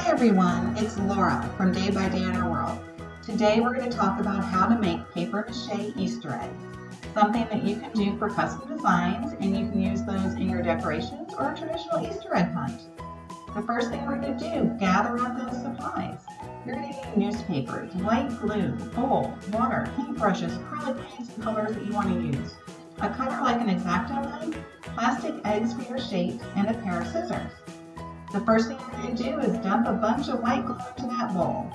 Hi everyone, it's Laura from Day by Day in Our World. Today we're going to talk about how to make paper mache Easter eggs, something that you can do for custom designs, and you can use those in your decorations or a traditional Easter egg hunt. The first thing we're going to do, gather up those supplies. You're going to need newspapers, white glue, bowl, water, paintbrushes, acrylic paints and colors that you want to use, a cutter like an X-Acto knife, plastic eggs for your shape, and a pair of scissors. The first thing you're going to do is dump a bunch of white glue into that bowl.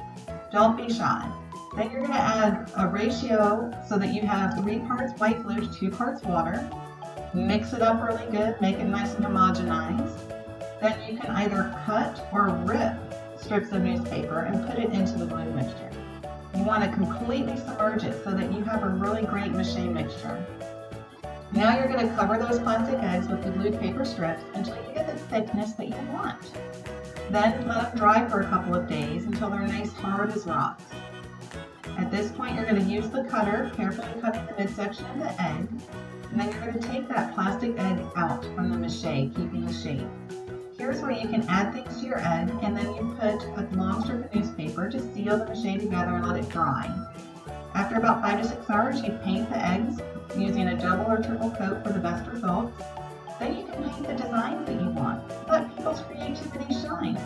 Don't be shy. Then you're going to add a ratio so that you have 3 parts white glue to 2 parts water. Mix it up really good, make it nice and homogenized. Then you can either cut or rip strips of newspaper and put it into the glue mixture. You want to completely submerge it so that you have a really great mache mixture. Now you're going to cover those plastic eggs with the glued paper strips until you get the thickness that you want. Then let them dry for a couple of days until they're nice hard as rocks. At this point you're going to use the cutter, carefully cutting the midsection of the egg, and then you're going to take that plastic egg out from the mache, keeping the shape. Here's where you can add things to your egg, and then you put a long strip of newspaper to seal the mache together and let it dry. After about 5 to 6 hours, you paint the eggs using a double or triple coat for the best results. Then you can paint the designs that you want. Let people's creativity shine.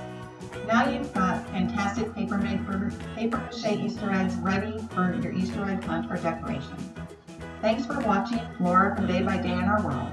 Now you've got fantastic paper mache Easter eggs ready for your Easter egg hunt or decoration. Thanks for watching. Laura from Day by Day in Our World.